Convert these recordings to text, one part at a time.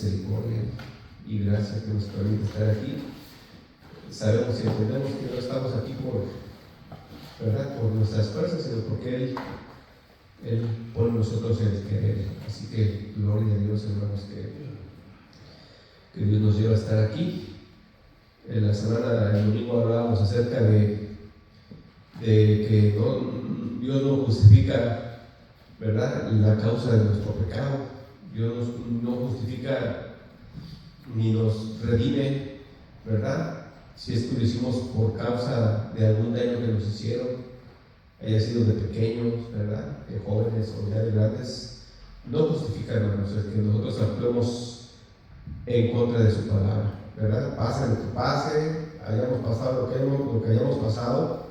misericordia y gracia que nos permite estar aquí. Sabemos y entendemos que no estamos aquí por nuestras fuerzas, sino porque Él pone en nosotros el querer. Así que gloria a Dios, hermanos, que Dios nos lleva a estar aquí. En la semana, el domingo, hablábamos acerca de que Dios no justifica, ¿verdad?, la causa de nuestro pecado. Dios no justifica ni nos redime, ¿verdad?, si es que lo hicimos por causa de algún daño que nos hicieron, haya sido de pequeños, ¿verdad?, de jóvenes o ya de grandes. No justifica, hermanos, el que nosotros actuemos en contra de su palabra, ¿verdad? Pase lo que pase, hayamos pasado lo que hayamos pasado,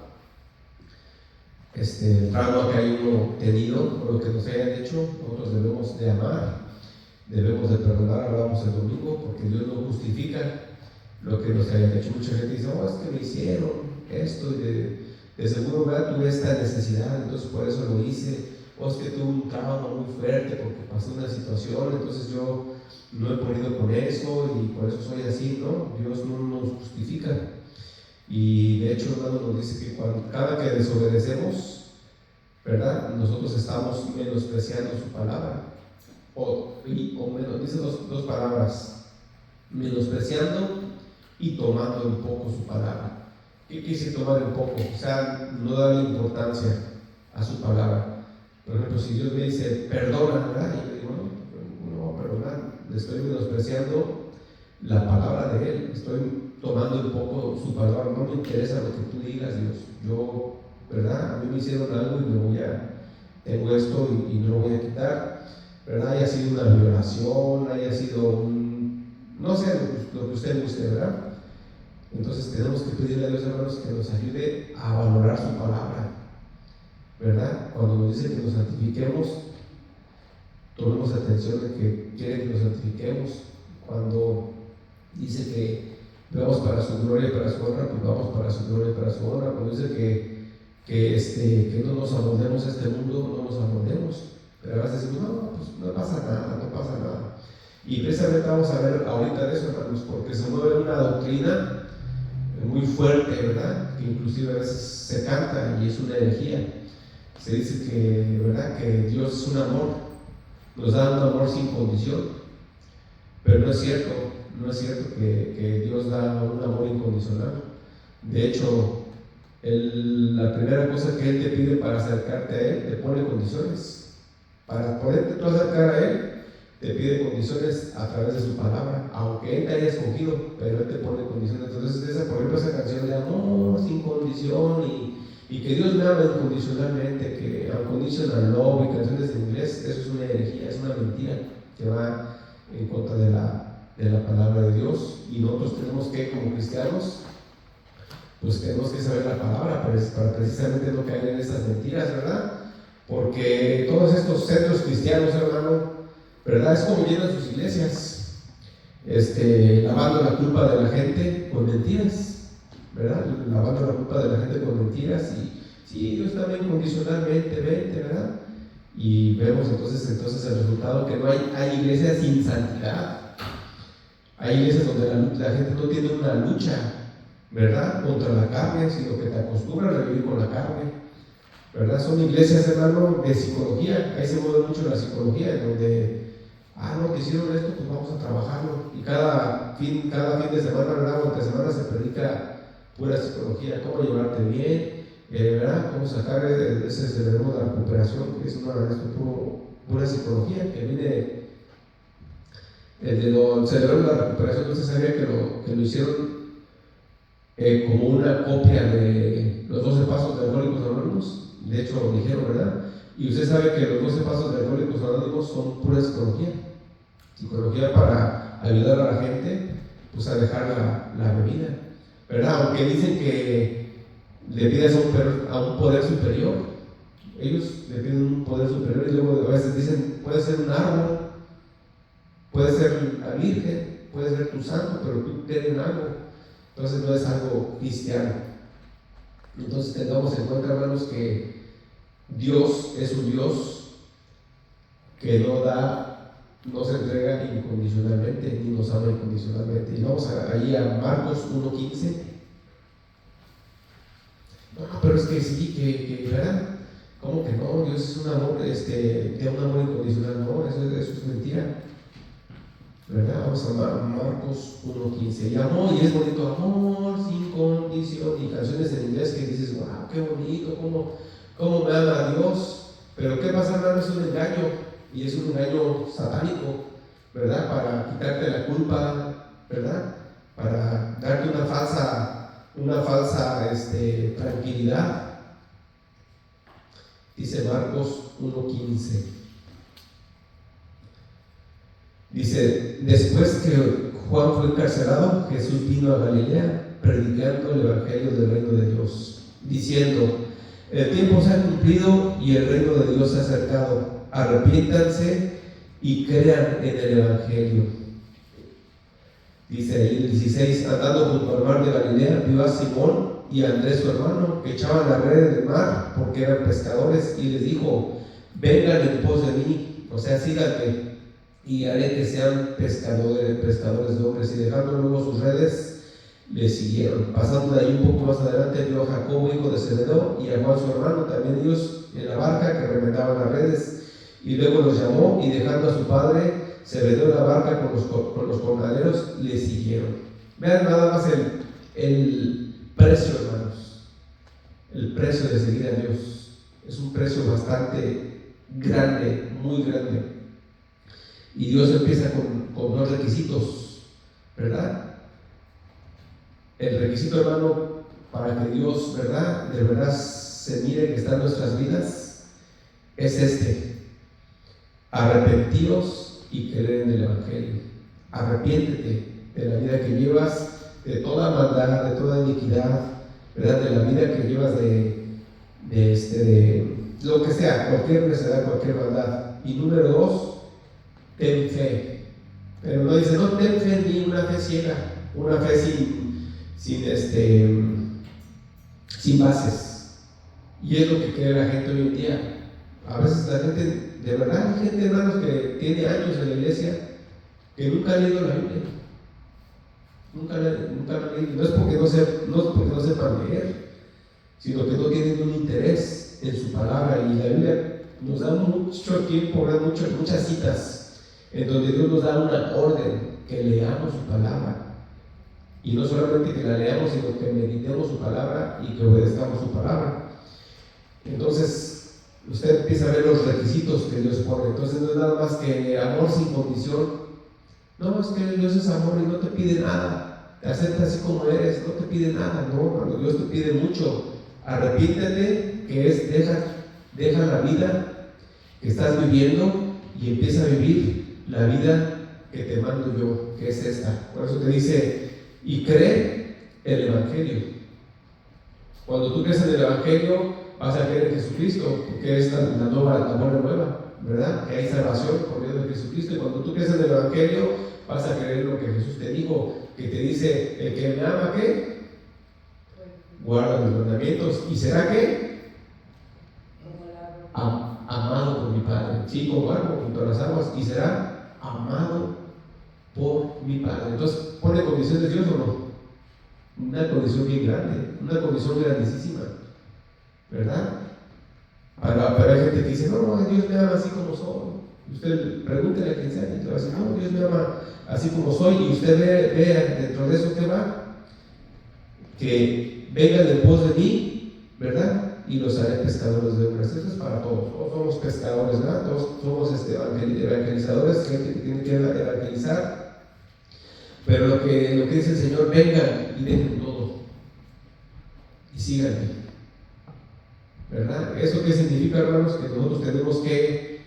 el trauma que hayamos tenido o lo que nos hayan hecho, nosotros debemos de amar, debemos de perdonar. Hablábamos el domingo, porque Dios no justifica lo que nos hayan hecho. Mucha gente dice, es que me hicieron esto, y de seguro, ¿verdad?, tuve esta necesidad, entonces por eso lo hice. O es que tuve un trauma muy fuerte porque pasó una situación, entonces yo no he podido con eso y por eso soy así. No, Dios no nos justifica. Y de hecho, hermano, nos dice que cada que desobedecemos, ¿verdad?, nosotros estamos menospreciando su palabra. O menos, dice dos palabras: menospreciando y tomando en poco su palabra. ¿Qué quise tomar en poco? O sea, no darle importancia a su palabra. Por ejemplo, si Dios me dice, perdona, ¿verdad?, y yo digo, no voy a perdonar, le estoy menospreciando la palabra de Él, estoy tomando en poco su palabra. No me interesa lo que tú digas, Dios. Yo, ¿verdad?, a mí me hicieron algo y tengo esto y no lo voy a quitar, ¿verdad? Haya sido una violación, haya sido no sé, lo que usted guste, ¿verdad? Entonces tenemos que pedirle a Dios, hermanos, que nos ayude a valorar su palabra, ¿verdad? Cuando nos dice que nos santifiquemos, tomemos atención de que quiere que nos santifiquemos. Cuando dice que vamos para su gloria y para su honra, pues vamos para su gloria y para su honra. Cuando dice que no nos amoldemos a este mundo, no nos amoldemos. Pero a veces decimos, pues no pasa nada. Y precisamente vamos a ver ahorita de eso, hermanos, porque se mueve una doctrina muy fuerte, ¿verdad?, que inclusive a veces se canta y es una herejía. Se dice que, ¿verdad?, que Dios es un amor, nos da un amor sin condición, pero no es cierto que Dios da un amor incondicional. De hecho, la primera cosa que Él te pide para acercarte a Él, te pone condiciones. Para poderte tú acercar a Él, te pide condiciones a través de su palabra, aunque Él te haya escogido, pero Él te pone condiciones. Entonces, por ejemplo, esa canción de amor sin condición y que Dios me ama incondicionalmente, que unconditional love y canciones en inglés, eso es una herejía, es una mentira que va en contra de la palabra de Dios. Y nosotros tenemos que, como cristianos, pues tenemos que saber la palabra para precisamente no caer en estas mentiras, ¿verdad? Porque todos estos centros cristianos, hermano, ¿verdad?, es como llenan sus iglesias, lavando la culpa de la gente con mentiras, ¿verdad? Lavando la culpa de la gente con mentiras. Y sí, Dios también incondicionalmente, vente, ¿verdad? Y vemos entonces el resultado, que no hay iglesias sin santidad. Hay iglesias donde la gente no tiene una lucha, ¿verdad?, contra la carne, sino que te acostumbran a vivir con la carne, ¿verdad? Son iglesias, hermano, de psicología. Ahí se mueve mucho la psicología, en donde no, te hicieron esto, pues vamos a trabajarlo. Y cada fin de semana, ¿verdad?, o entre semanas se predica pura psicología, cómo llevarte bien, ¿verdad?, cómo sacar ese cerebro de la recuperación, que es pura psicología, que viene el cerebro de la recuperación. No se sabía que lo hicieron como una copia de los 12 pasos de Alcohólicos Anónimos. De hecho, lo dijeron, ¿verdad? Y usted sabe que los 12 pasos de Alcohólicos Anónimos son pura psicología para ayudar a la gente, pues, a dejar la bebida, ¿verdad? Aunque dicen que le pides a un poder superior, ellos le piden un poder superior, y luego a veces dicen, puede ser un árbol, puede ser la Virgen, puede ser tu santo, pero tú tienes algo. Entonces no es algo cristiano. Entonces tengamos en cuenta, hermanos, que Dios es un Dios que no da no se entrega incondicionalmente ni nos ama incondicionalmente. Y vamos ahí a Marcos 1:15. No, pero es que sí, ¿verdad? ¿Cómo que no? Dios es un amor, tiene un amor incondicional. No, eso es mentira, ¿verdad? Vamos a Marcos 1:15. Y amor, y es bonito, amor sin condición. Y canciones en inglés que dices, wow, qué bonito, cómo me ama Dios. Pero ¿qué pasa, hermano? Es un engaño, y es un engaño satánico, ¿verdad? Para quitarte la culpa, ¿verdad? Para darte una falsa tranquilidad. Dice Marcos 1:15. Dice, después que Juan fue encarcelado, Jesús vino a Galilea predicando el evangelio del reino de Dios, diciendo, el tiempo se ha cumplido y el reino de Dios se ha acercado. Arrepiéntanse y crean en el evangelio. Dice ahí el 16, andando junto al mar de Galilea, vio a Simón y a Andrés su hermano, que echaban la red en el mar porque eran pescadores, y les dijo, vengan en pos de mí, o sea, síganme, y haré que sean pescadores de hombres. Y dejando luego sus redes, le siguieron. Pasando de ahí un poco más adelante, vio a Jacobo, hijo de Zebedeo, y a Juan su hermano, también ellos en la barca que remendaban las redes, y luego los llamó, y dejando a su padre Zebedeo en la barca con los jornaleros, le siguieron. Vean nada más el precio, hermanos. El precio de seguir a Dios es un precio bastante grande, muy grande. Y Dios empieza con dos requisitos, ¿verdad? El requisito, hermano, para que Dios, ¿verdad?, de verdad se mire que está en nuestras vidas, es arrepentiros y creer en el evangelio. Arrepiéntete de la vida que llevas, de toda maldad, de toda iniquidad, ¿verdad?, de la vida que llevas de lo que sea, cualquier necedad, cualquier maldad. Y número 2, ten fe. Pero no dice, no ten fe ni una fe ciega, una fe sin bases. Y es lo que cree la gente hoy en día. A veces la gente, de verdad, hay gente, hermanos, que tiene años en la iglesia que nunca ha leído la Biblia. Nunca la han leído. No es porque no sepan leer, sino que no tienen un interés en su palabra. Y la Biblia nos da mucho tiempo, muchas citas en donde Dios nos da una orden, que leamos su palabra. Y no solamente que la leamos, sino que meditemos su palabra y que obedezcamos su palabra. Entonces, usted empieza a ver los requisitos que Dios pone. Entonces, no es nada más que amor sin condición. No, es que Dios es amor y no te pide nada. Te acepta así como eres, no te pide nada. No, cuando Dios te pide mucho, arrepiéntete, que es deja la vida que estás viviendo y empieza a vivir la vida que te mando yo, que es esta. Por eso te dice, y cree el evangelio. Cuando tú crees en el evangelio, vas a creer en Jesucristo, porque es la buena nueva, ¿verdad? Que hay salvación por medio de Jesucristo. Y cuando tú crees en el evangelio, vas a creer lo que Jesús te dijo, que te dice, el que me ama, ¿qué? Guarda mis mandamientos. ¿Y será qué? Amado por mi Padre. Sí, como árbol junto a las aguas. Y será amado por mi Padre. Entonces, ¿pone condiciones Dios o no? Una condición bien grande, una condición grandísima, ¿verdad? Pero hay gente que dice, no, Dios me ama así como soy. Usted pregúntele a quien sea y te va a decir, no, Dios me ama así como soy. Y usted ve dentro de eso que va, que vengan en pos de mí, ¿verdad? Y los haré pescadores de hombres. Eso es para todos. Todos somos pescadores, ¿verdad? Todos somos evangelizadores, gente que tiene que evangelizar. Pero lo que dice el Señor, vengan y dejen todo y síganme, ¿verdad? ¿Eso qué significa, hermanos? Que nosotros tenemos que,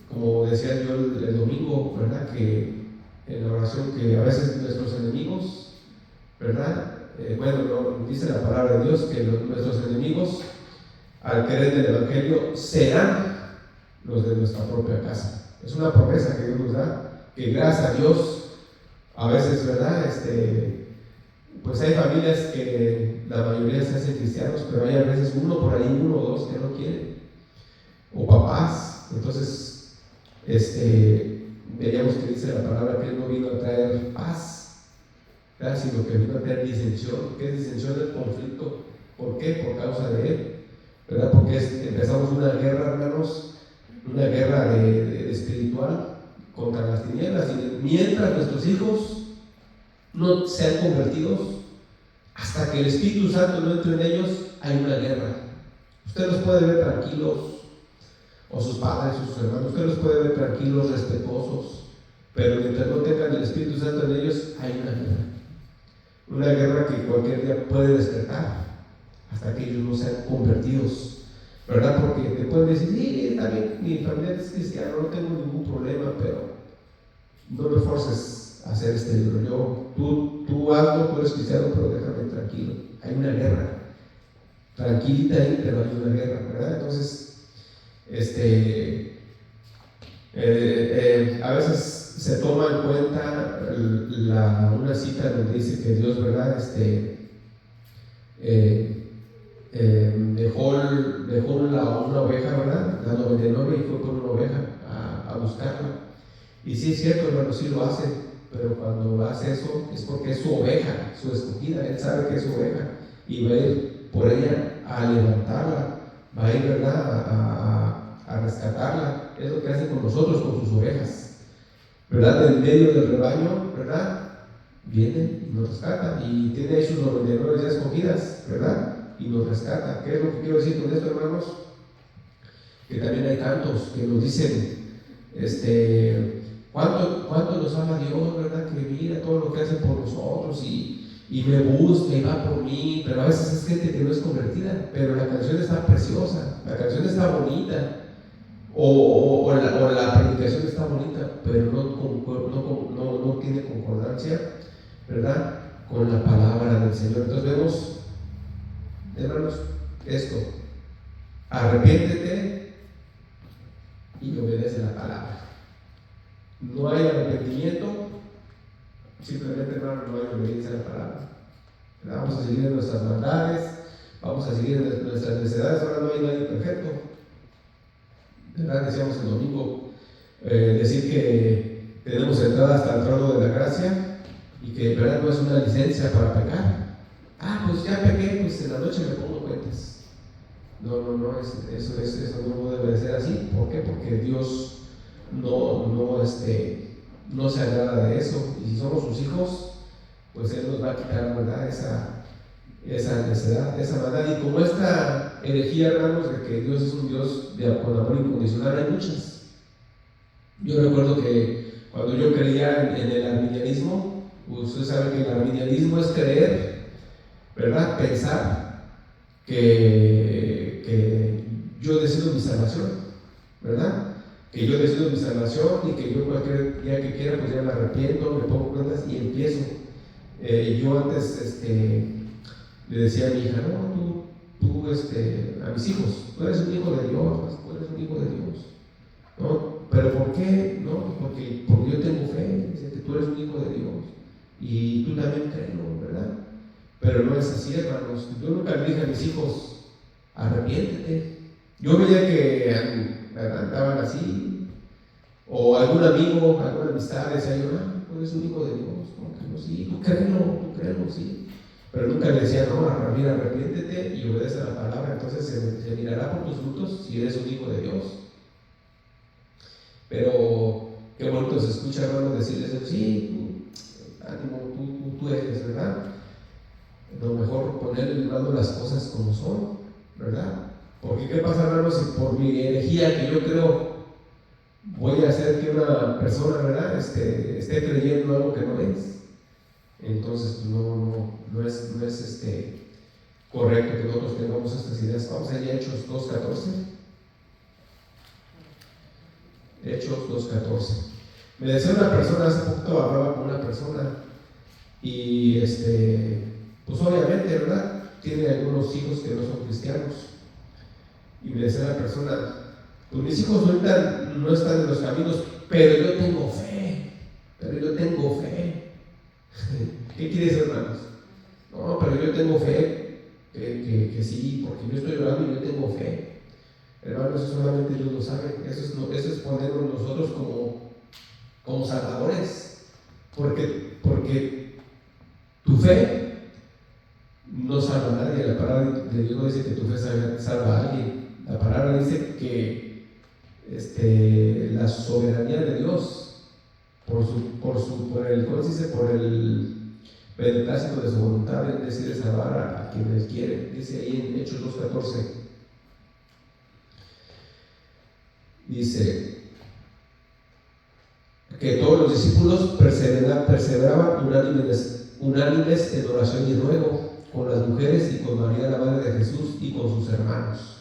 como decía yo el domingo, ¿verdad?, que en la oración, que a veces nuestros enemigos, ¿verdad? Dice la palabra de Dios que nuestros enemigos, al creer en el evangelio, serán los de nuestra propia casa. Es una promesa que Dios nos da, que gracias a Dios, a veces, ¿verdad? Pues hay familias que la mayoría se hacen cristianos, pero hay a veces uno o dos que no quieren, o papás. Entonces, veíamos que dice la palabra que Él no vino a traer paz, ¿verdad? Sino que vino a traer disensión. ¿Qué es disensión? El conflicto. ¿Por qué? Por causa de Él, ¿verdad? Porque empezamos una guerra, hermanos, una guerra de espiritual contra las tinieblas, y mientras nuestros hijos no sean convertidos, hasta que el Espíritu Santo no entre en ellos, hay una guerra. Usted los puede ver tranquilos, o sus padres, o sus hermanos, usted los puede ver tranquilos, respetuosos, pero mientras no tengan el Espíritu Santo en ellos, hay una guerra que cualquier día puede despertar, hasta que ellos no sean convertidos, ¿verdad? Porque te pueden decir, sí, está bien, mi familia es cristiana, no tengo ningún problema, pero no me forces a hacer este libro. Tú hazlo, tú eres cristiano, pero déjame tranquilo. Hay una guerra, tranquilita ahí, pero hay una guerra, ¿verdad? Entonces, a veces se toma en cuenta una cita donde dice que Dios, ¿verdad? Dejó una oveja, ¿verdad? La 99, y fue por una oveja a buscarla. Y sí es cierto, hermano, sí lo hace, pero cuando hace eso es porque es su oveja, su escogida. Él sabe que es su oveja y va a ir por ella a levantarla, va a ir, ¿verdad?, a rescatarla. Es lo que hace con nosotros, con sus ovejas, ¿verdad? En medio del rebaño, ¿verdad? Viene y nos rescata, y tiene ahí sus 99 ya escogidas, ¿verdad? Y nos rescata. ¿Qué es lo que quiero decir con esto, hermanos? Que también hay cantos que nos dicen, ¿cuánto nos ama Dios, ¿verdad? Que mira todo lo que hace por nosotros y me busca y va por mí. Pero a veces es gente que no es convertida, pero la canción está preciosa, la canción está bonita, o la predicación está bonita, pero no tiene concordancia, ¿verdad?, con la palabra del Señor. Entonces vemos, hermanos, esto: arrepiéntete y obedece la palabra. No hay arrepentimiento, simplemente, hermano, no hay obediencia a la palabra. Vamos a seguir en nuestras maldades, vamos a seguir en nuestras necesidades. Ahora no hay nadie perfecto, ¿verdad? Decíamos el domingo, decir que tenemos entrada hasta el trono de la gracia, y que, ¿verdad?, no es una licencia para pecar. Pues ya pequé, pues en la noche me pongo cuentas. No, eso no debe de ser así. ¿Por qué? Porque Dios no se agrada de eso, y si somos sus hijos, pues Él nos va a quitar, ¿verdad?, esa necesidad, esa maldad. Y como esta herejía, hermanos, de que Dios es un Dios con amor incondicional, hay muchas. Yo recuerdo que cuando yo creía en el arminianismo, usted sabe que el arminianismo es creer, ¿verdad?, pensar que yo decido mi salvación, ¿verdad?, que yo decido mi salvación, y que yo cualquier día que quiera, pues ya me arrepiento, me pongo cuentas y empiezo. Yo antes le decía a mi hija, no, tú a mis hijos, tú eres un hijo de Dios, tú eres un hijo de Dios, ¿no? ¿Pero por qué? No, porque yo tengo fe, dice que tú eres un hijo de Dios, y tú también créelo, ¿verdad? Pero no es así, hermanos. Yo nunca le dije a mis hijos, arrepiéntete. Yo veía que andaban así, o algún amigo, alguna amistad decía yo, tú eres un hijo de Dios, no, sí, tú créelo, sí. Pero nunca le decía, no, mira, arrepiéntete y obedece a la palabra, entonces se mirará por tus frutos si eres un hijo de Dios. Pero qué bonito se escucha, hermano, decirles, sí, ánimo, tú eres, ¿verdad? Lo mejor ponerle, hermano, las cosas como son, ¿verdad? Porque ¿qué pasa, hermano, si por mi herejía que yo creo voy a hacer que una persona, ¿verdad?, esté creyendo algo que no es? Entonces no es correcto que nosotros tengamos estas ideas. Vamos a ir a Hechos 2:14. Hechos 2:14. Me decía una persona, hace poquito hablaba con una persona, y pues obviamente, ¿verdad?, tiene algunos hijos que no son cristianos, y me decía la persona, pues mis hijos ahorita no están en los caminos, pero yo tengo fe. ¿Qué quiere decir, hermanos? No, pero yo tengo fe, que sí, porque yo estoy orando y yo tengo fe. Hermanos, eso solamente Dios lo sabe. Eso es ponernos nosotros como salvadores, porque tu fe no salva a nadie. La palabra de Dios no dice que tu fe salva a alguien. La palabra dice que la soberanía de Dios, por el beneplácito de su voluntad, decide salvar a quien Él quiere. Dice ahí en Hechos 2:14, dice que todos los discípulos perseveraban unánimes en oración y ruego con las mujeres y con María la madre de Jesús y con sus hermanos.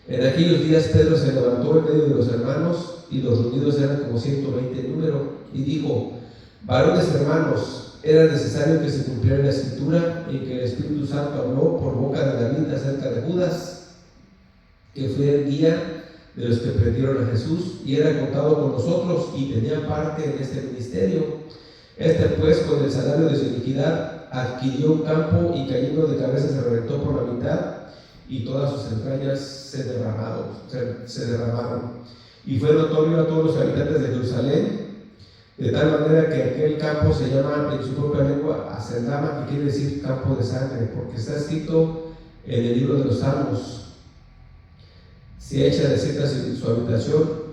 En aquellos días Pedro se levantó en medio de los hermanos, y los reunidos eran como 120 en número, y dijo: varones hermanos, era necesario que se cumpliera la escritura en que el Espíritu Santo habló por boca de David acerca de Judas, que fue el guía de los que prendieron a Jesús, y era contado con nosotros y tenía parte en este ministerio. Pues, con el salario de su iniquidad, adquirió un campo, y cayendo de cabeza se reventó por la mitad, y todas sus entrañas se derramaron. Y fue notorio a todos los habitantes de Jerusalén, de tal manera que aquel campo se llama en su propia lengua Acéldama, que quiere decir campo de sangre, porque está escrito en el libro de los Salmos: se echa desierta su habitación,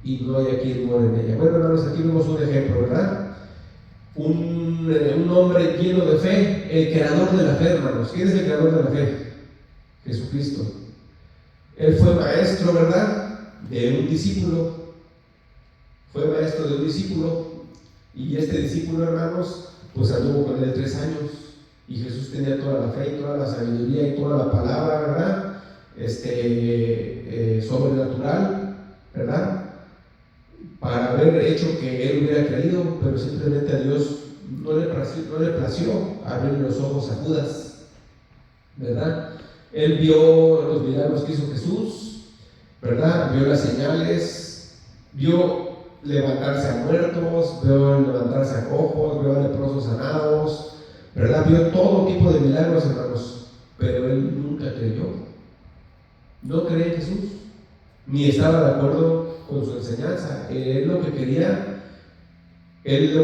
y no hay quien muere en ella. Bueno, hermanos, aquí vemos un ejemplo, ¿verdad? Un hombre lleno de fe, el creador de la fe, hermanos. ¿Quién es el creador de la fe? Jesucristo. Él fue maestro, ¿verdad?, de un discípulo. Fue maestro de un discípulo, y este discípulo, hermanos, pues anduvo con él 3 años, y Jesús tenía toda la fe y toda la sabiduría y toda la palabra, ¿verdad?, sobrenatural, ¿verdad?, para haber hecho que él hubiera creído, pero simplemente a Dios no le plació abrir los ojos a Judas, ¿verdad? Él vio los milagros que hizo Jesús, ¿verdad? Vio las señales, vio levantarse a muertos, vio levantarse a cojos, vio a leprosos sanados, ¿verdad? Vio todo tipo de milagros, hermanos, pero él nunca creyó. No creía en Jesús, ni estaba de acuerdo con su enseñanza. Él lo que quería en el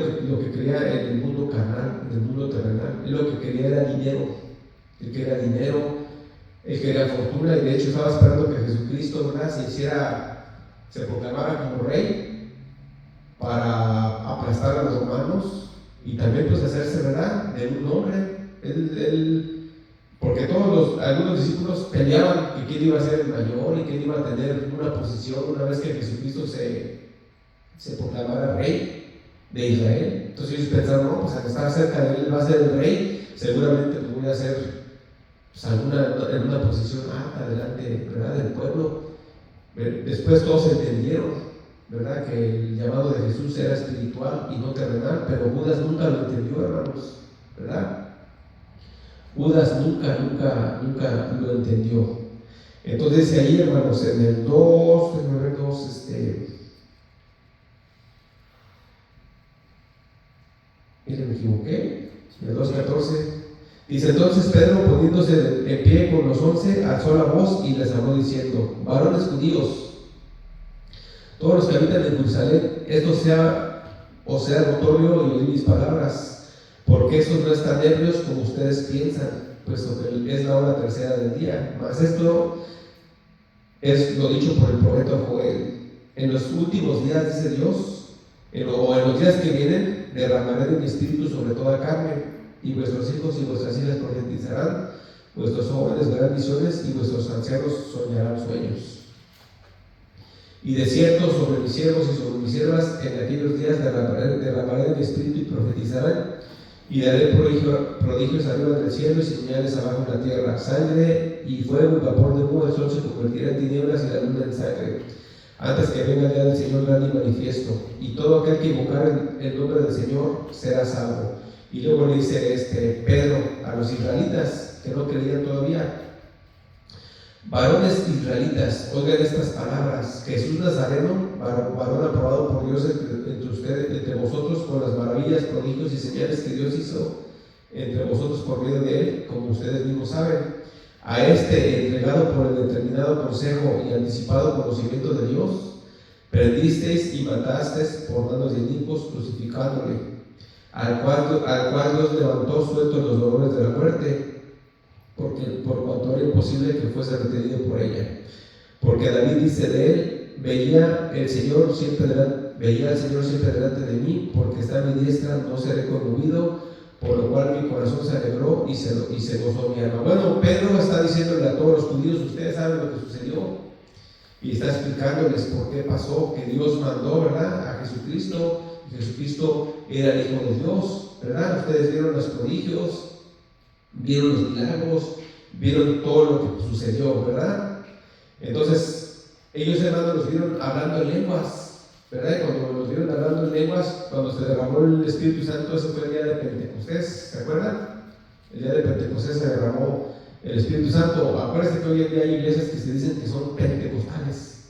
mundo carnal, en el mundo terrenal, él lo que quería era dinero. Él quería dinero, él quería fortuna, y de hecho estaba esperando que Jesucristo, ¿verdad?, se proclamara como rey para aplastar a los romanos, y también pues hacerse, ¿verdad?, de un hombre. Porque algunos discípulos peleaban que quién iba a ser el mayor y quién iba a tener una posición una vez que Jesucristo se proclamara rey de Israel. Entonces ellos pensaron: no, pues al estar cerca de él va a ser el rey, seguramente pues voy a ser en una posición alta delante, ¿verdad?, del pueblo. Después todos entendieron, ¿verdad?, que el llamado de Jesús era espiritual y no terrenal, pero Judas nunca lo entendió, hermanos, ¿verdad? Judas nunca lo entendió. Entonces ahí, hermanos, en el 2, me equivoqué, en el 2:14, dice: entonces Pedro, poniéndose en pie con los 11, alzó la voz y les habló diciendo: varones judíos, todos los que habitan en Jerusalén, esto os sea notorio, y oíd mis palabras, porque esos no están ebrios como ustedes piensan, puesto que es la hora tercera del día. Mas esto es lo dicho por el profeta Joel: en los últimos días, dice Dios, en los días que vienen, derramaré de mi espíritu sobre toda carne, y vuestros hijos y vuestras hijas profetizarán, vuestros jóvenes verán visiones, y vuestros ancianos soñarán sueños. Y de cierto, sobre mis siervos y sobre mis siervas en aquellos días derramaré de mi espíritu y profetizarán, y daré prodigios arriba del cielo y señales abajo en la tierra: sangre y fuego y vapor de humo. El sol se convertirá en tinieblas y la luna en sangre, antes que venga el día del Señor grande y manifiesto, y todo aquel que invocar el nombre del Señor será salvo. Y luego le dice Pedro a los israelitas que no creían todavía: varones israelitas, oigan estas palabras. Jesús Nazareno, varón aprobado por Dios entre vosotros, por las maravillas, prodigios y señales que Dios hizo entre vosotros por medio de él, como ustedes mismos saben. A entregado por el determinado consejo y anticipado conocimiento de Dios, Prendisteis y matasteis por manos de inicuos, crucificándole, al cual Dios levantó suelto los dolores de la muerte, por cuanto era imposible que fuese retenido por ella. Porque David dice de él: veía al Señor siempre delante de mí, porque está a mi diestra, no seré conmovido, por lo cual mi corazón se alegró y se gozó mi alma. Bueno, Pedro está diciéndole a todos los judíos: ustedes saben lo que sucedió, y está explicándoles por qué pasó, que Dios mandó, ¿verdad?, a Jesucristo. Jesucristo era el Hijo de Dios, ¿verdad? Ustedes vieron los prodigios, vieron los milagros, vieron todo lo que sucedió, ¿verdad? Entonces, ellos, hermanos, los vieron hablando en lenguas, ¿verdad? Y cuando los vieron hablando en lenguas, cuando se derramó el Espíritu Santo, ese fue el día de Pentecostés, ¿se acuerdan? El día de Pentecostés se derramó el Espíritu Santo. Acuérdense que hoy en día hay iglesias que se dicen que son pentecostales.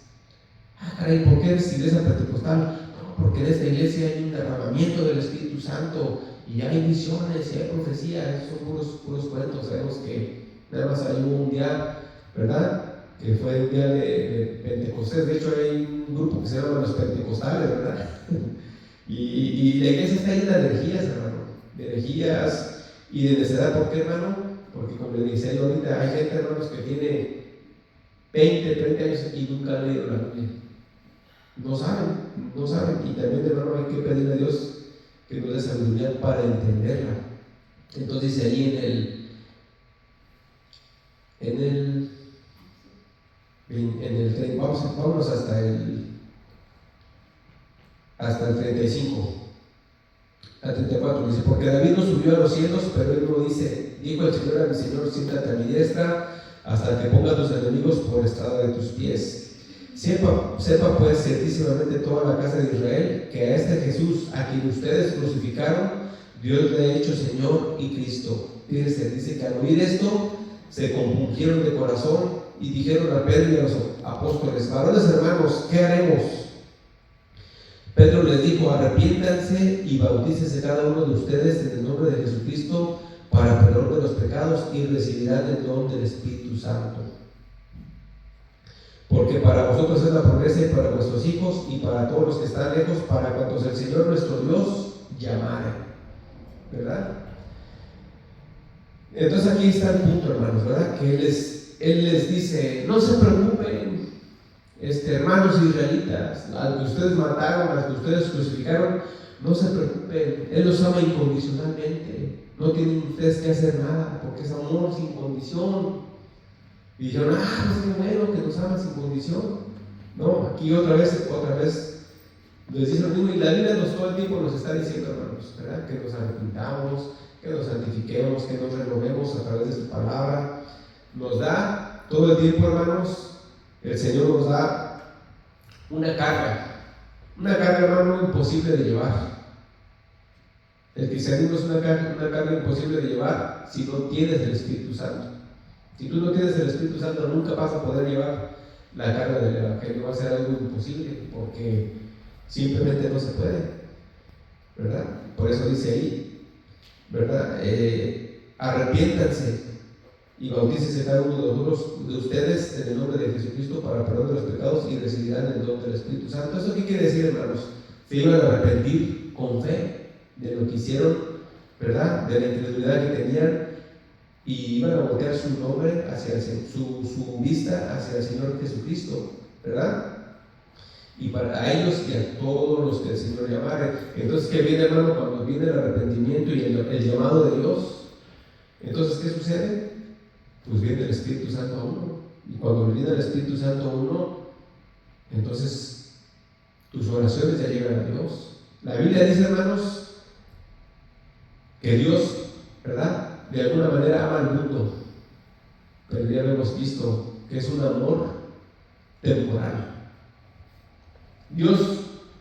Ah, caray, ¿por qué eres iglesia pentecostal? No, porque en esta iglesia hay un derramamiento del Espíritu Santo y hay visiones y hay profecías. Esos son puros cuentos. Sabemos que nada más hay un día, ¿verdad?, que fue el día de Pentecostés. De hecho, hay un grupo que se llama los pentecostales, ¿verdad? y la iglesia está llena de herejías, hermano, de herejías y de necedad. ¿Por qué, hermano? Porque, como le decía yo ahorita, hay gente, hermanos, que tiene 20, 30 años y nunca ha leído la Biblia. No saben. Y también, hermano, hay que pedirle a Dios que nos dé sabiduría para entenderla. Entonces dice ahí vámonos hasta el 35, al 34, dice: porque David no subió a los cielos, pero él no dice: dijo el Señor a mi Señor, siéntate a mi diestra, hasta que ponga a tus enemigos por estrado de tus pies. Sepa pues ciertísimamente toda la casa de Israel, que a este Jesús, a quien ustedes crucificaron, Dios le ha hecho Señor y Cristo. Fíjense, dice que al oír esto, se compungieron de corazón y dijeron a Pedro y a los apóstoles: varones hermanos, ¿qué haremos? Pedro les dijo: arrepiéntanse y bautícese cada uno de ustedes en el nombre de Jesucristo para perdón de los pecados, y recibirán el don del Espíritu Santo. Porque para vosotros es la promesa, y para vuestros hijos, y para todos los que están lejos, para cuantos el Señor nuestro Dios llamare. ¿Verdad? Entonces aquí está el punto, hermanos, ¿verdad? Que Él les dice: no se preocupen, hermanos israelitas, a los que ustedes mataron, a los que ustedes crucificaron, no se preocupen, Él los ama incondicionalmente. No tienen ustedes que hacer nada, porque es amor sin condición. Y dijeron: pues qué bueno que nos aman sin condición. No, aquí otra vez les dice lo mismo, y la Biblia todo el tiempo nos está diciendo, hermanos, ¿verdad?, que nos arrepintamos, que nos santifiquemos, que nos renovemos a través de su palabra. Nos da todo el tiempo, hermanos, el Señor nos da una carga, hermano, imposible de llevar. El cristianismo es una carga imposible de llevar si no tienes el Espíritu Santo. Si tú no tienes el Espíritu Santo, nunca vas a poder llevar la carga del Evangelio. Va a ser algo imposible, porque simplemente no se puede, ¿verdad? Por eso dice ahí, ¿verdad? Arrepiéntanse y bautícese cada uno de ustedes en el nombre de Jesucristo para perdón de los pecados, y recibirán el don del Espíritu Santo. ¿Eso qué quiere decir, hermanos? Se iban a arrepentir con fe de lo que hicieron, ¿verdad?, de la incredulidad que tenían, y iban a voltear su nombre hacia su vista hacia el Señor Jesucristo, ¿verdad? Y a ellos y a todos los que el Señor llamare. Entonces, ¿qué viene, hermano? Cuando viene el arrepentimiento y el llamado de Dios, entonces, ¿qué sucede? Pues viene el Espíritu Santo a uno. Y cuando viene el Espíritu Santo a uno, entonces tus oraciones ya llegan a Dios. La Biblia dice, hermanos, que Dios, ¿verdad?, de alguna manera ama al mundo, pero ya lo hemos visto que es un amor temporal. Dios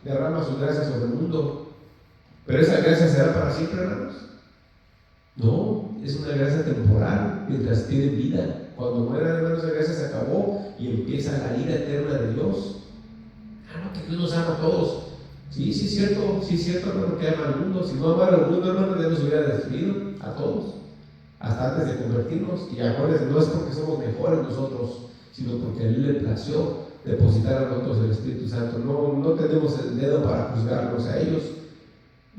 derrama su gracia sobre el mundo, pero esa gracia será para siempre, hermanos. No, es una gracia temporal mientras tienen vida. Cuando mueran, hermanos, esa gracia se acabó y empieza la ira eterna de Dios. No, que Dios nos ama a todos. Sí, es cierto, hermano, que ama al mundo. Si no amara al mundo, hermano, ya nos hubiera destruido a todos, hasta antes de convertirnos. Y acuérdense, no es porque somos mejores nosotros, sino porque a Él le plació depositar a nosotros el Espíritu Santo. No tenemos el dedo para juzgarlos a ellos.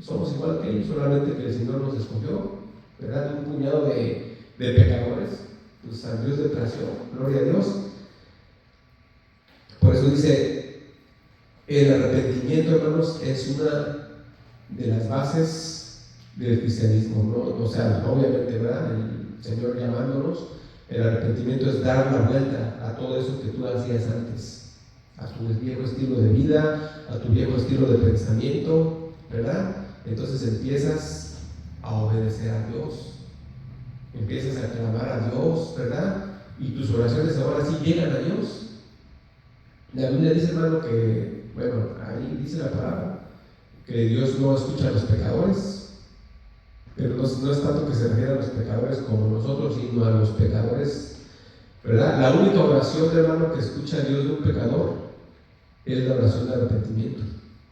Somos igual que ellos, solamente que el Señor nos escogió, ¿verdad? Un puñado de pecadores. Pues a Dios le plació, gloria a Dios. Por eso dice, el arrepentimiento, hermanos, es una de las bases del cristianismo, ¿no? O sea, obviamente, ¿verdad? El Señor llamándonos, el arrepentimiento es dar la vuelta a todo eso que tú hacías antes, a tu viejo estilo de vida, a tu viejo estilo de pensamiento, ¿verdad? Entonces empiezas a obedecer a Dios, empiezas a clamar a Dios, ¿verdad? Y tus oraciones ahora sí llegan a Dios. La Biblia dice, hermano, que, bueno, ahí dice la palabra, que Dios no escucha a los pecadores, pero no es tanto que se refiere a los pecadores como nosotros, sino a los pecadores, ¿verdad? La única oración, hermano, que escucha a Dios de un pecador es la oración de arrepentimiento,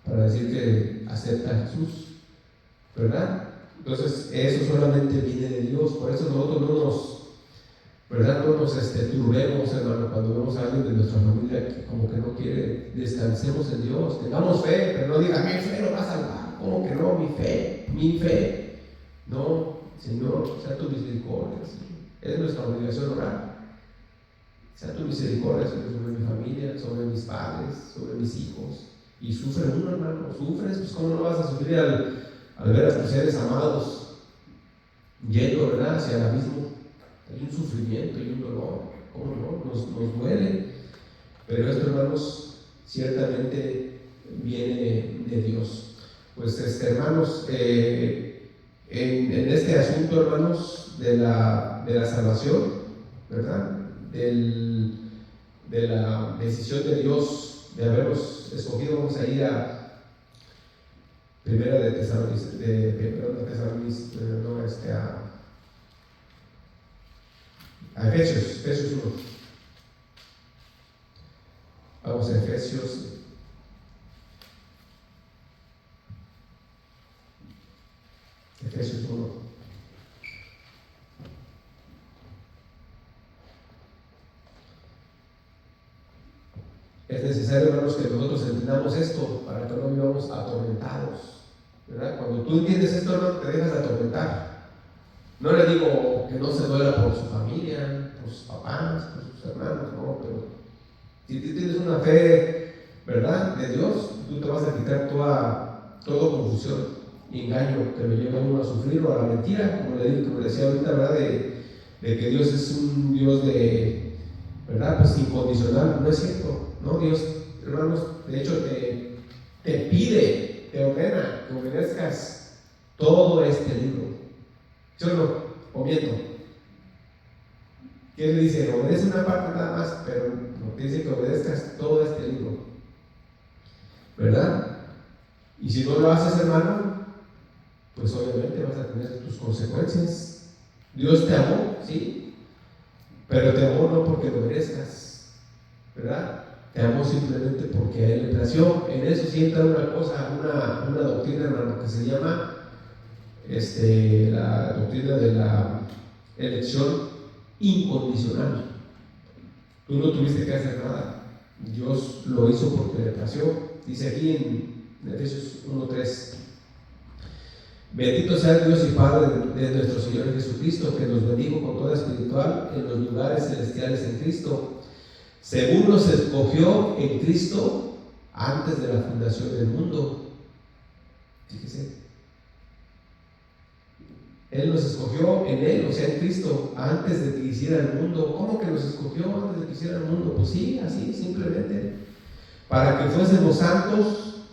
para decir que acepta a Jesús, ¿verdad? Entonces, eso solamente viene de Dios. Por eso nosotros no nos turbemos, hermano, cuando vemos a alguien de nuestra familia que como que no quiere. Descansemos en Dios, tengamos fe, pero no digan, mi fe no va a salvar. ¿Cómo que no? Mi fe. No, Señor, sea tu misericordia, Señor. Es nuestra obligación orar. Sea tu misericordia sobre mi familia, sobre mis padres, sobre mis hijos. Y sufre uno, hermano, sufres, pues cómo no vas a sufrir al ver a tus seres amados yendo, ¿verdad?, hacia el abismo. Hay un sufrimiento y un dolor, ¿cómo no? Nos duele. Pero esto, hermanos, ciertamente viene de Dios. Pues, hermanos, en este asunto, hermanos, de la salvación, ¿verdad?, de la decisión de Dios de habernos escogido, vamos a ir a Primera de Tesalonicenses, a Efesios 1. Vamos a Efesios. Efesios 1. Es necesario, hermanos, que nosotros entendamos esto para que no vivamos atormentados, ¿verdad? Cuando tú entiendes esto, hermano, te dejas de atormentar. No le digo que no se duela por su familia, por sus papás, por sus hermanos, no, pero si tú tienes una fe, ¿verdad?, de Dios, tú te vas a quitar toda confusión y engaño que lo lleva a uno a sufrir o a la mentira, como decía ahorita, ¿verdad?, de que Dios es un Dios ¿verdad?, pues incondicional. No es cierto, ¿no? Dios, hermanos, de hecho te pide, te ordena que obedezcas todo este libro. ¿Sí o no? ¿O miento? ¿Qué le dice? Obedece una parte nada más, pero no te dice que obedezcas todo este libro, ¿verdad? Y si no lo haces, hermano, pues obviamente vas a tener tus consecuencias. Dios te amó, sí, pero te amó no porque lo merezcas, ¿verdad? Te amó simplemente porque a Él le plació. En eso sí entra una cosa, una doctrina, hermano, que se llama la doctrina de la elección incondicional. Tú no tuviste que hacer nada, Dios lo hizo porque le plació. Dice aquí en Efesios 1:3: bendito sea Dios y Padre de nuestro Señor Jesucristo, que nos bendijo con toda espiritual en los lugares celestiales en Cristo, según nos escogió en Cristo antes de la fundación del mundo. Fíjese, Él nos escogió en Él, o sea, en Cristo, antes de que hiciera el mundo. ¿Cómo que nos escogió antes de que hiciera el mundo? Pues sí, así, simplemente, para que fuésemos santos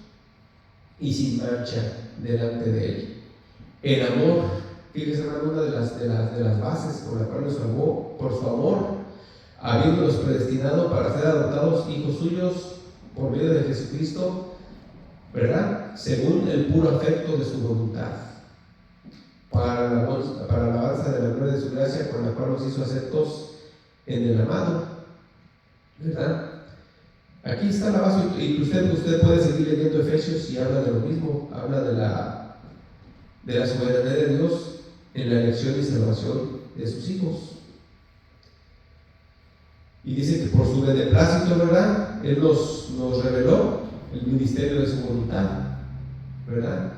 y sin mancha delante de Él. El amor, fíjese, hermano, una de las bases por la cual nos salvó, por su amor, habiéndonos predestinado para ser adoptados hijos suyos por medio de Jesucristo, ¿verdad?, según el puro afecto de su voluntad, para la alabanza de la gloria de su gracia, con la cual nos hizo aceptos en el amado, ¿verdad? Aquí está la base, y usted puede seguir leyendo Efesios y habla de lo mismo, habla de la soberanía de Dios en la elección y salvación de sus hijos. Y dice que por su beneplácito, ¿verdad? Él nos reveló el ministerio de su voluntad, ¿verdad?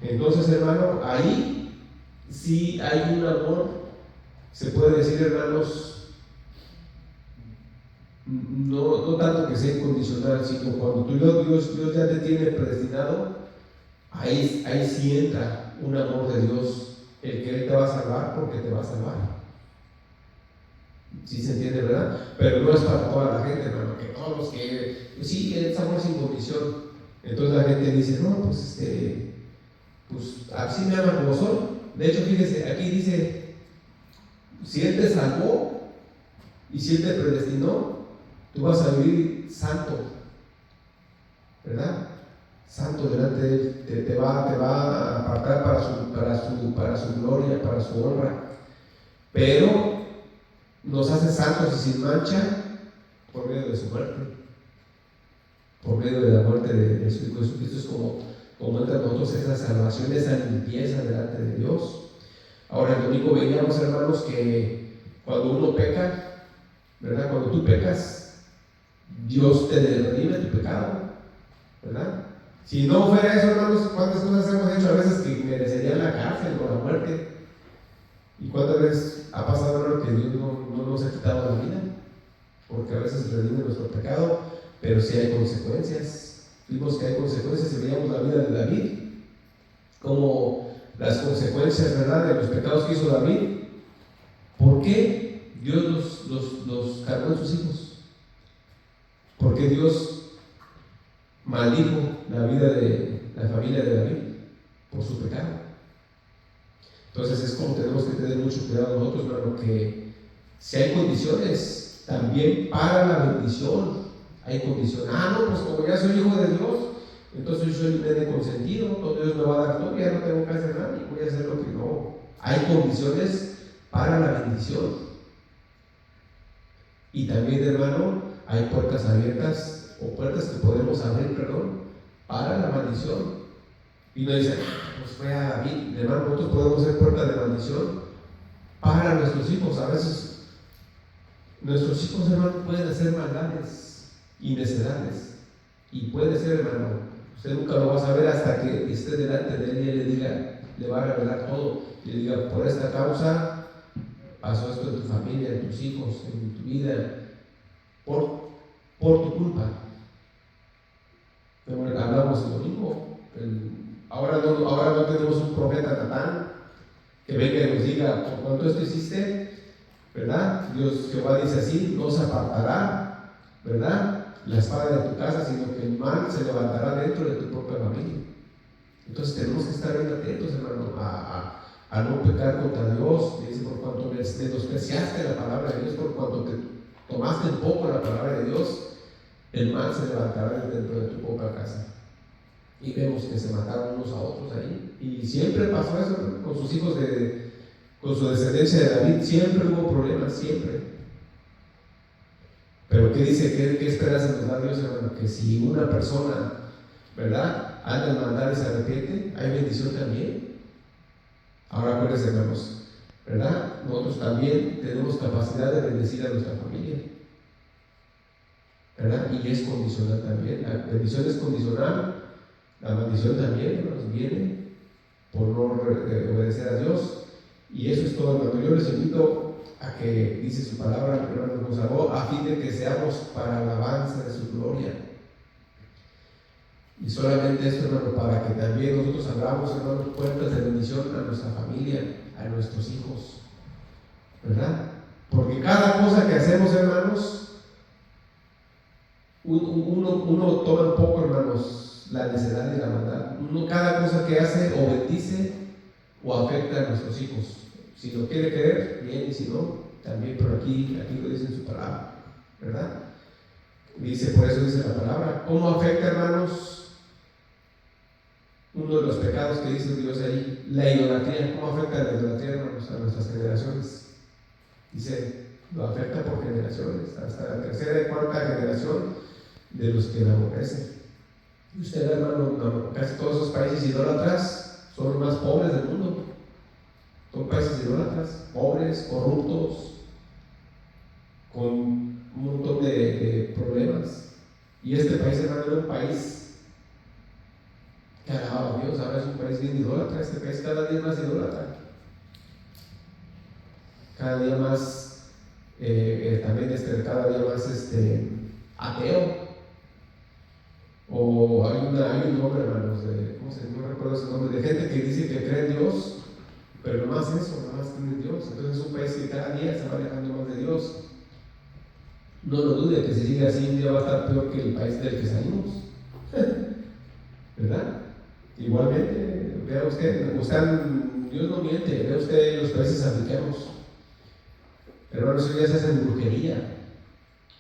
Entonces, hermano, ahí sí hay un amor, se puede decir, hermanos, no tanto que sea incondicional, sino cuando Dios ya te tiene predestinado, ahí sí entra un amor de Dios, el que Él te va a salvar porque te va a salvar. ¿Sí se entiende, verdad? Pero no es para toda la gente, hermano, que todos los que, pues sí, que es amor sin condición. Entonces la gente dice, no, pues así me ama como soy. De hecho, fíjese, aquí dice, si Él te salvó y si Él te predestinó, tú vas a vivir santo, ¿verdad? Santo delante de Él, te va a apartar para su gloria, para su honra. Pero nos hace santos y sin mancha por medio de su muerte, por medio de la muerte de su Hijo Jesucristo. Es como entra en nosotros esa salvación, esa limpieza delante de Dios. Ahora, el domingo veíamos, hermanos, que cuando uno peca, ¿verdad? Cuando tú pecas, Dios te redime tu pecado, ¿verdad? Si no fuera eso, hermanos, ¿cuántas cosas hemos hecho a veces que merecerían la cárcel o la muerte? ¿Y cuántas veces ha pasado, hermano, que Dios no nos ha quitado la vida? Porque a veces redime nuestro pecado, pero sí hay consecuencias. Vimos que hay consecuencias y veíamos la vida de David, como las consecuencias, ¿verdad?, de los pecados que hizo David. ¿Por qué Dios los cargó en sus hijos? Porque Dios maldijo la vida de la familia de David por su pecado. Entonces es como tenemos que tener mucho cuidado nosotros, hermano, que si hay condiciones también para la bendición, hay condiciones. No, pues como ya soy hijo de Dios, entonces yo soy un nene consentido, entonces Dios me va a dar todo, ya no tengo que hacer nada y voy a hacer lo que no. Hay condiciones para la bendición. Y también, hermano, hay puertas abiertas o puertas que podemos abrir, para la maldición. Y no dicen, pues fue a David, hermano, nosotros podemos ser puertas de maldición para nuestros hijos. A veces nuestros hijos, hermano, pueden hacer maldades y necedades. Y puede ser, hermano, usted nunca lo va a saber hasta que esté delante de él y él le diga, le va a revelar todo. Y le diga, por esta causa pasó esto en tu familia, en tus hijos, en tu vida, por tu culpa. Hablamos el domingo. Ahora no tenemos un profeta Natán que venga y nos diga, por cuanto esto hiciste, ¿verdad? Dios, Jehová dice así, no se apartará, ¿verdad?, la espada de tu casa, sino que el mal se levantará dentro de tu propia familia. Entonces tenemos que estar bien atentos, hermano, a no pecar contra Dios. Dice, por cuanto menospreciaste la palabra de Dios, por cuanto te tomaste en poco la palabra de Dios, el mal se levantará dentro de tu propia casa. Y vemos que se mataron unos a otros ahí. Y siempre pasó eso, ¿no?, con sus hijos, con su descendencia de David. Siempre hubo problemas, siempre. Pero ¿qué dice? ¿Qué esperanza nos da Dios, hermano? Que si una persona, ¿verdad?, anda en maldad y se arrepiente, hay bendición también. Ahora acuérdense, hermanos, ¿verdad? Nosotros también tenemos capacidad de bendecir a nuestra familia, ¿verdad? Y es condicional también. La bendición es condicional. La maldición también nos viene por no obedecer a Dios. Y eso es todo, hermano. Yo les invito a que, dice su palabra, hermano, nos salvó a fin de que seamos para alabanza de su gloria. Y solamente esto, hermano, para que también nosotros abramos, hermano, puertas de bendición a nuestra familia, a nuestros hijos, ¿verdad? Porque cada cosa que hacemos, hermanos, uno toma un poco, hermanos, la necedad y la maldad. Cada cosa que hace o bendice o afecta a nuestros hijos. Si lo quiere creer, bien, y si no, también. Pero aquí lo dice en su palabra, ¿verdad? Dice, por eso dice la palabra. ¿Cómo afecta, hermanos, uno de los pecados que dice Dios ahí? La idolatría. ¿Cómo afecta la idolatría, hermanos, a nuestras generaciones? Dice, lo afecta por generaciones, hasta la tercera y cuarta generación de los que la aborrecen. Y usted, hermano, casi todos esos países idólatras son los más pobres del mundo. Son países idólatras, pobres, corruptos, con un Y este país, hermano, era un país que alababa a Dios. Ahora es un país bien idólatra. Este país cada día más idólatra, cada día más también cada día más ateo. O hay un nombre, hermanos, no recuerdo ese nombre, de gente que dice que cree en Dios, pero no más eso, nada más cree en Dios. Entonces es un país que cada día se va alejando más de Dios. No lo dude, que si sigue así un día va a estar peor que el país del que salimos. ¿Verdad? Igualmente, vea usted, Dios no miente, vea usted los países africanos. Hermanos, hoy ya se hacen brujería,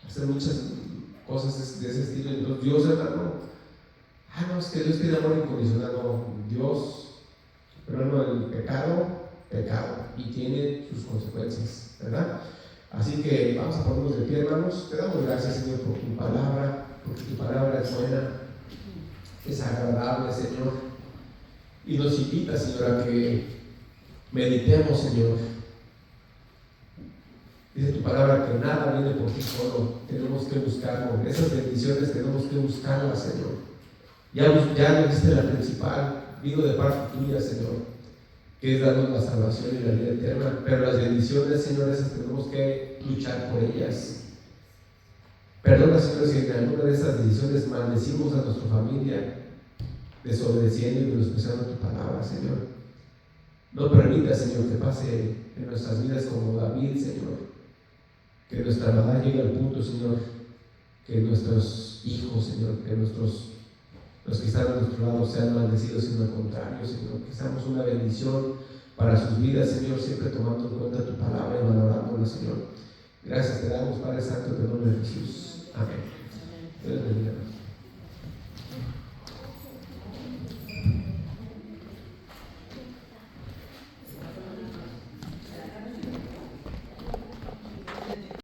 hacen muchas cosas de ese estilo. Entonces Dios, hermano, no, es que Dios tiene amor incondicional. No, Dios, hermano, el pecado, y tiene sus consecuencias, ¿verdad? Así que vamos a ponernos de pie, hermanos. Te damos gracias, Señor, por tu palabra, porque tu palabra es buena, es agradable, Señor, y nos invita, Señor, a que meditemos, Señor. Dice tu palabra que nada viene por ti solo, tenemos que buscarlo. Esas bendiciones tenemos que buscarlas, Señor. Ya nos diste la principal, vino de parte tuya, Señor, que es darnos la salvación y la vida eterna. Pero las bendiciones, Señor, esas tenemos que luchar por ellas. Perdona, Señor, si en alguna de esas decisiones maldecimos a nuestra familia, desobedeciendo y menospreciando tu palabra, Señor. No permita, Señor, que pase en nuestras vidas como David, Señor. Que nuestra maldad llegue al punto, Señor, que nuestros hijos, Señor, que los que están a nuestro lado sean maldecidos, sino al contrario, Señor, que seamos una bendición para sus vidas, Señor, siempre tomando en cuenta tu palabra y valorándola, Señor. Gracias te damos, Padre Santo, en el nombre de Jesús. Amén. Dios bendiga.